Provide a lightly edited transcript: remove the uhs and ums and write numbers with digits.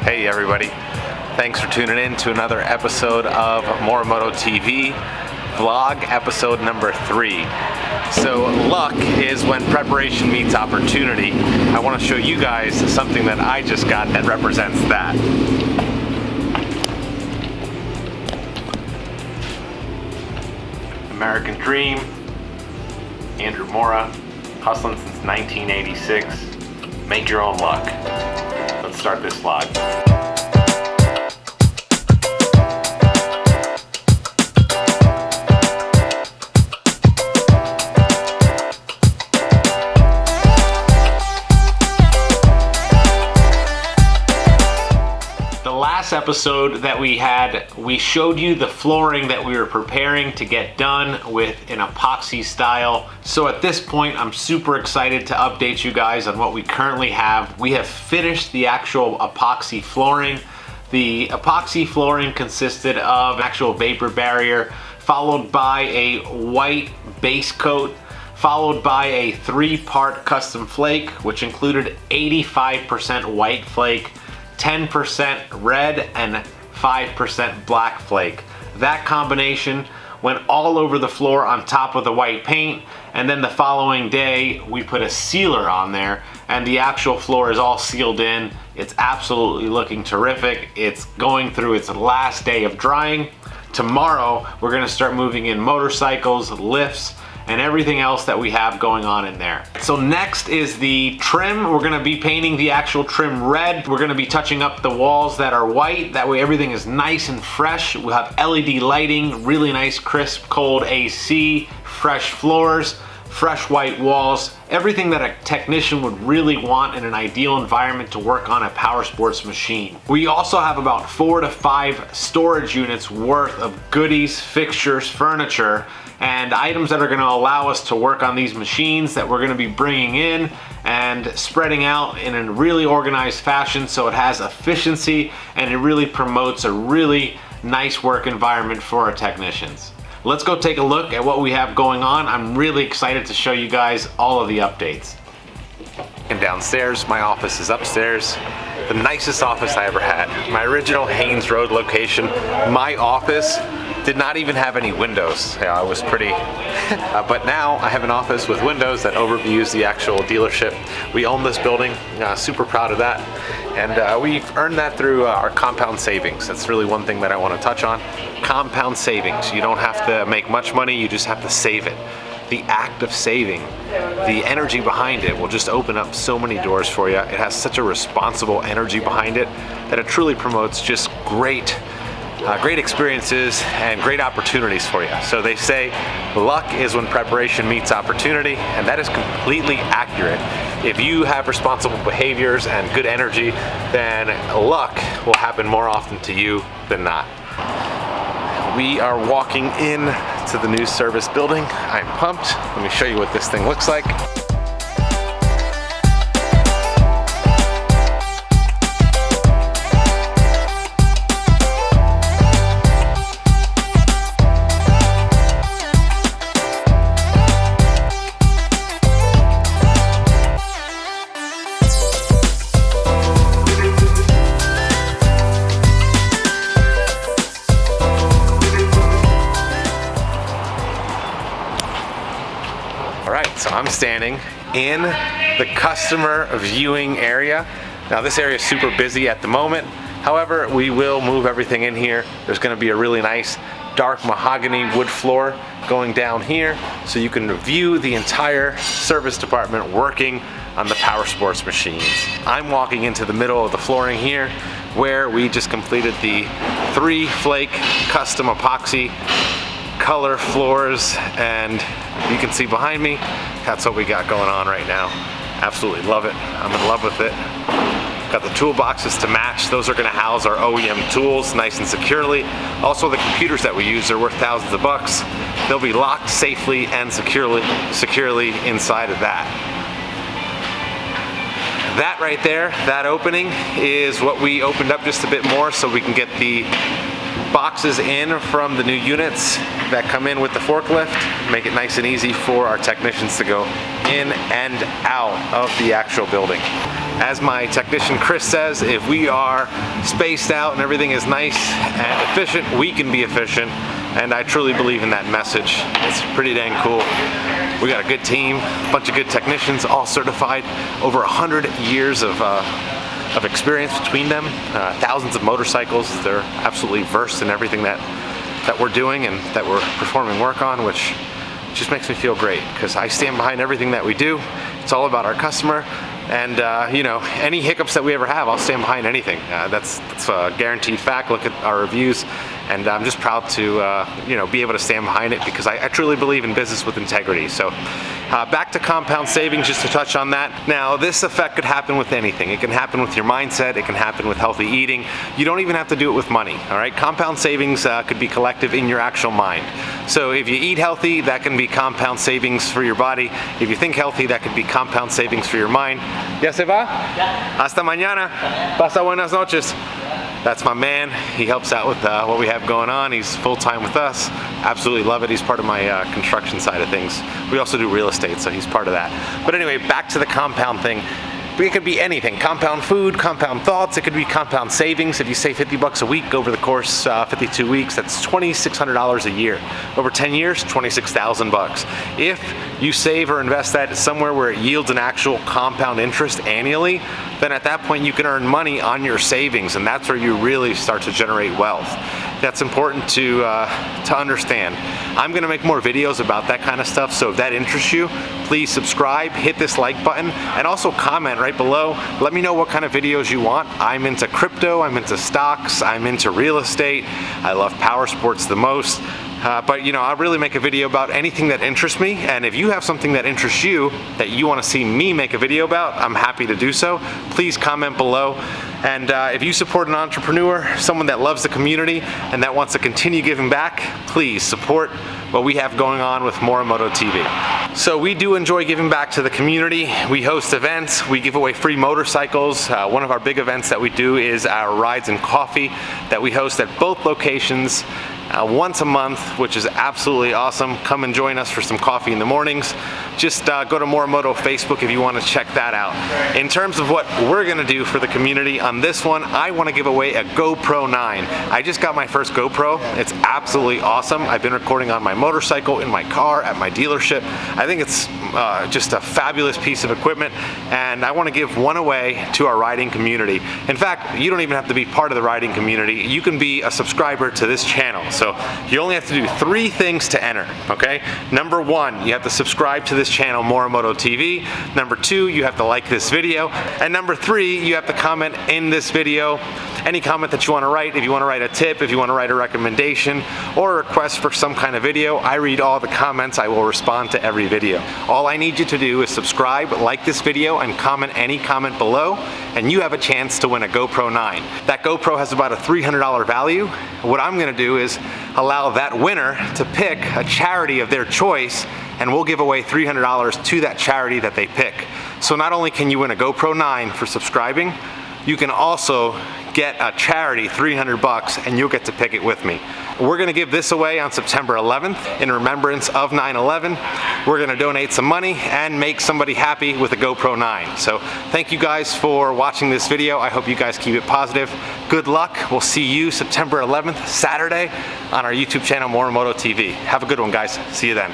Hey everybody, thanks for tuning in to another episode of Morimoto TV vlog, episode number 3. So luck is when preparation meets opportunity. I want to show you guys something that I just got that represents that. American Dream, Andrew Mora, hustling since 1986. Make your own luck. Let's start this vlog. Last episode that we had, we showed you the flooring that we were preparing to get done with an epoxy style. So at this point, I'm super excited to update you guys on what we currently have. We have finished the actual epoxy flooring. The epoxy flooring consisted of actual vapor barrier, followed by a white base coat, followed by a 3-part custom flake, which included 85% white flake, 10% red and 5% black flake. That combination went all over the floor on top of the white paint, and then the following day we put a sealer on there and the actual floor is all sealed in. It's absolutely looking terrific. It's going through its last day of drying. Tomorrow we're going to start moving in motorcycles, lifts, and everything else that we have going on in there. So next is the trim. We're gonna be painting the actual trim red. We're gonna be touching up the walls that are white. That way everything is nice and fresh. We'll have LED lighting, really nice crisp cold AC, fresh floors, fresh white walls, everything that a technician would really want in an ideal environment to work on a power sports machine. We also have about 4 to 5 storage units worth of goodies, fixtures, furniture, and items that are going to allow us to work on these machines that we're going to be bringing in and spreading out in a really organized fashion, so it has efficiency and it really promotes a really nice work environment for our technicians. Let's go take a look at what we have going on. I'm really excited to show you guys all of the updates. And downstairs, my office is upstairs. The nicest office I ever had. My original Haynes Road location, my office did not even have any windows. Yeah, I was pretty, but now I have an office with windows that overviews the actual dealership. We own this building, super proud of that. And we've earned that through our compound savings. That's really one thing that I want to touch on. Compound savings. You don't have to make much money, you just have to save it. The act of saving, the energy behind it will just open up so many doors for you. It has such a responsible energy behind it that it truly promotes just great experiences and great opportunities for you. So they say luck is when preparation meets opportunity, and that is completely accurate. If you have responsible behaviors and good energy, then luck will happen more often to you than not. We are walking in to the new service building. I'm pumped. Let me show you what this thing looks like. So I'm standing in the customer viewing area. Now this area is super busy at the moment. However, we will move everything in here. There's going to be a really nice dark mahogany wood floor going down here, so you can view the entire service department working on the power sports machines. I'm walking into the middle of the flooring here, where we just completed the 3-flake custom epoxy color floors, and you can see behind me, that's what we got going on right now. Absolutely love it. I'm in love with it. Got the toolboxes to match. Those are going to house our OEM tools nice and securely. Also, the computers that we use are worth thousands of bucks. They'll be locked safely and securely inside of that. That right there, that opening, is what we opened up just a bit more so we can get the boxes in from the new units that come in with the forklift, make it nice and easy for our technicians to go in and out of the actual building. As my technician Chris says, if we are spaced out and everything is nice and efficient, we can be efficient, and I truly believe in that message. It's pretty dang cool. We got a good team, a bunch of good technicians, all certified, over 100 years of experience between them, thousands of motorcycles. They're absolutely versed in everything that we're doing and that we're performing work on, which just makes me feel great because I stand behind everything that we do. It's all about our customer, and you know, any hiccups that we ever have, I'll stand behind anything. That's a guaranteed fact. Look at our reviews, and I'm just proud to you know, be able to stand behind it because I truly believe in business with integrity. So back to compound savings, just to touch on that. Now, this effect could happen with anything. It can happen with your mindset. It can happen with healthy eating. You don't even have to do it with money, all right? Compound savings could be collective in your actual mind. So if you eat healthy, that can be compound savings for your body. If you think healthy, that could be compound savings for your mind. ¿Ya se va? Ya. Hasta mañana. Pasa buenas noches. That's my man. He helps out with what we have going on. He's full-time with us. Absolutely love it. He's part of my construction side of things. We also do real estate, so he's part of that. But anyway, back to the compound thing. It could be anything. Compound food, compound thoughts. It could be compound savings. If you save 50 bucks a week over the course 52 weeks, that's $2,600 a year. Over 10 years, 26,000 bucks. If you save or invest that somewhere where it yields an actual compound interest annually, then at that point you can earn money on your savings, and that's where you really start to generate wealth. That's important to understand. I'm gonna make more videos about that kind of stuff, so if that interests you, please subscribe, hit this like button, and also comment right below. Let me know what kind of videos you want. I'm into crypto, I'm into stocks, I'm into real estate. I love power sports the most. But you know, I'll really make a video about anything that interests me, and if you have something that interests you that you want to see me make a video about, I'm happy to do so. Please comment below. And if you support an entrepreneur, someone that loves the community and that wants to continue giving back, please support what we have going on with Morimoto TV. So we do enjoy giving back to the community. We host events, we give away free motorcycles. One of our big events that we do is our Rides and Coffee that we host at both locations once a month, which is absolutely awesome. Come and join us for some coffee in the mornings. Just go to Morimoto Facebook if you want to check that out. In terms of what we're gonna do for the community on this one, I want to give away a GoPro 9. I just got my first GoPro. It's absolutely awesome. I've been recording on my motorcycle, in my car, at my dealership. I think it's just a fabulous piece of equipment, and I want to give one away to our riding community. In fact, you don't even have to be part of the riding community. You can be a subscriber to this channel. So you only have to do 3 things to enter, okay? Number 1, you have to subscribe to this channel, Morimoto TV. Number 2, you have to like this video. And number 3, you have to comment in this video any comment that you want to write. If you want to write a tip, if you want to write a recommendation or a request for some kind of video, I read all the comments. I will respond to every video. All I need you to do is subscribe, like this video, and comment any comment below, and you have a chance to win a GoPro 9. That GoPro has about a $300 value. What I'm going to do is allow that winner to pick a charity of their choice, and we'll give away $300 to that charity that they pick. So not only can you win a GoPro 9 for subscribing, you can also get a charity 300 bucks, and you'll get to pick it with me. We're gonna give this away on September 11th in remembrance of 9/11. We're gonna donate some money and make somebody happy with a GoPro 9. So thank you guys for watching this video. I hope you guys keep it positive. Good luck. We'll see you September 11th, Saturday, on our YouTube channel, Morimoto TV. Have a good one, guys. See you then.